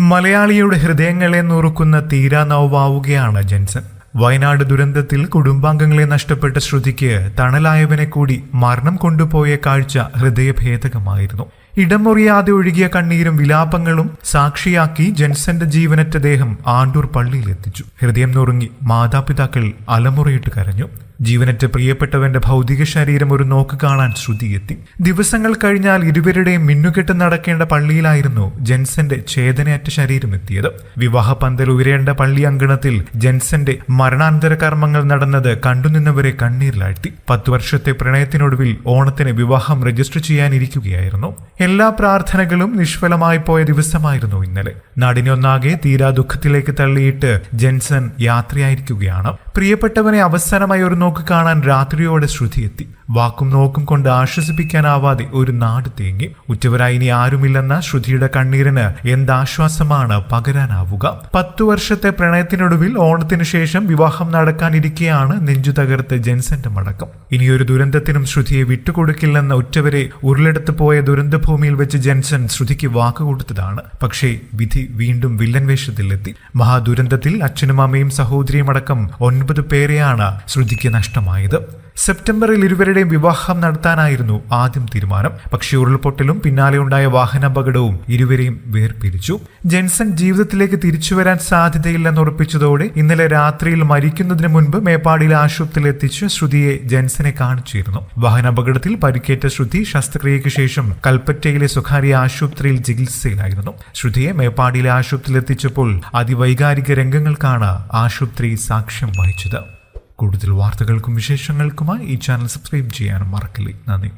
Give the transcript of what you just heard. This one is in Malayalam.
മലയാളിയുടെ ഹൃദയങ്ങളെ നുറുക്കുന്ന തീരാനോവാവുകയാണ് ജെൻസൺ. വയനാട് ദുരന്തത്തിൽ കുടുംബാംഗങ്ങളെ നഷ്ടപ്പെട്ട ശ്രുതിക്ക് തണലായവനെ കൂടി മരണം കൊണ്ടുപോയ കാഴ്ച ഹൃദയഭേദകമായിരുന്നു. ഇടമുറിയാതെ ഒഴുകിയ കണ്ണീരും വിലാപങ്ങളും സാക്ഷിയാക്കി ജെൻസന്റെ ജീവനറ്റ ദേഹം ആണ്ടൂർ പള്ളിയിലെത്തിച്ചു. ഹൃദയം നുറുങ്ങി മാതാപിതാക്കൾ അലമുറയിട്ട് കരഞ്ഞു. ജീവനറ്റ പ്രിയപ്പെട്ടവന്റെ ഭൗതിക ശരീരം ഒരു നോക്ക് കാണാൻ ശ്രുതിയെത്തി. ദിവസങ്ങൾ കഴിഞ്ഞാൽ ഇരുവരുടെയും മിന്നുകെട്ട് നടക്കേണ്ട പള്ളിയിലായിരുന്നു ജെൻസന്റെ ചേതനയറ്റ ശരീരം എത്തിയത്. വിവാഹ പന്തൽ ഉയരേണ്ട പള്ളി അങ്കണത്തിൽ ജെൻസന്റെ മരണാനന്തര കർമ്മങ്ങൾ നടന്നത് കണ്ടുനിന്നവരെ കണ്ണീരിലാഴ്ത്തി. 10 വർഷത്തെ പ്രണയത്തിനൊടുവിൽ ഓണത്തിന് വിവാഹം രജിസ്റ്റർ ചെയ്യാനിരിക്കുകയായിരുന്നു. എല്ലാ പ്രാർത്ഥനകളും നിഷ്ഫലമായി പോയ ദിവസമായിരുന്നു ഇന്നലെ. നാടിനെ ഒന്നാകെ തീരാ ദുഃഖത്തിലേക്ക് തള്ളിയിട്ട് ജെൻസൺ യാത്രയായിരിക്കുകയാണ്. പ്രിയപ്പെട്ടവനെ അവസാനമായി ഒരു നോക്ക് കാണാൻ രാത്രിയോടെ ശ്രുതിയെത്തി. വാക്കും നോക്കും കൊണ്ട് ആശ്വസിപ്പിക്കാനാവാതെ ഒരു നാട് തേങ്ങി. ഉറ്റവരായി ഇനി ആരുമില്ലെന്ന ശ്രുതിയുടെ കണ്ണീരിന് എന്താശ്വാസമാണ് പകരാനാവുക? 10 വർഷത്തെ പ്രണയത്തിനൊടുവിൽ ഓണത്തിനു ശേഷം വിവാഹം നടക്കാനിരിക്കെയാണ് നെഞ്ചു തകർത്ത് ജെൻസന്റെ മടക്കം. ഇനിയൊരു ദുരന്തത്തിനും ശ്രുതിയെ വിട്ടുകൊടുക്കില്ലെന്ന ഉറ്റവരെ ഉരുളെടുത്ത് പോയ ദുരന്തഭൂമിയിൽ വെച്ച് ജെൻസൺ ശ്രുതിക്ക് വാക്കുകൊടുത്തതാണ്. പക്ഷേ വിധി വീണ്ടും വില്ലൻ വേഷത്തിലെത്തി. മഹാദുരന്തത്തിൽ അച്ഛനും അമ്മയും സഹോദരിയും അടക്കം 9 പേരെയാണ് ശ്രുതിക്ക് നഷ്ടമായത്. സെപ്റ്റംബറിൽ ഇരുവരുടെയും വിവാഹം നടത്താനായിരുന്നു ആദ്യം തീരുമാനം. പക്ഷേ ഉരുൾപൊട്ടലും പിന്നാലെ ഉണ്ടായ വാഹനാപകടവും ഇരുവരെയും വേർപിരിച്ചു. ജെൻസൺ ജീവിതത്തിലേക്ക് തിരിച്ചുവരാൻ സാധ്യതയില്ലെന്ന് ഉറപ്പിച്ചതോടെ ഇന്നലെ രാത്രിയിൽ മരിക്കുന്നതിന് മുൻപ് മേപ്പാടിയിലെ ആശുപത്രിയിൽ എത്തിച്ച് ശ്രുതിയെ ജെൻസനെ കാണിച്ചിരുന്നു. വാഹനാപകടത്തിൽ പരിക്കേറ്റ ശ്രുതി ശസ്ത്രക്രിയയ്ക്ക് ശേഷം കൽപ്പറ്റയിലെ സ്വകാര്യ ആശുപത്രിയിൽ ചികിത്സയിലായിരുന്നു. ശ്രുതിയെ മേപ്പാടിയിലെ ആശുപത്രിയിൽ എത്തിച്ചപ്പോൾ അതിവൈകാരിക രംഗങ്ങൾക്കാണ് ആശുപത്രി സാക്ഷ്യം വഹിച്ചത്. കൂടുതൽ വാർത്തകൾക്കും വിശേഷങ്ങൾക്കുമായി ഈ ചാനൽ സബ്സ്ക്രൈബ് ചെയ്യാനും മറക്കില്ലേ. നന്ദി.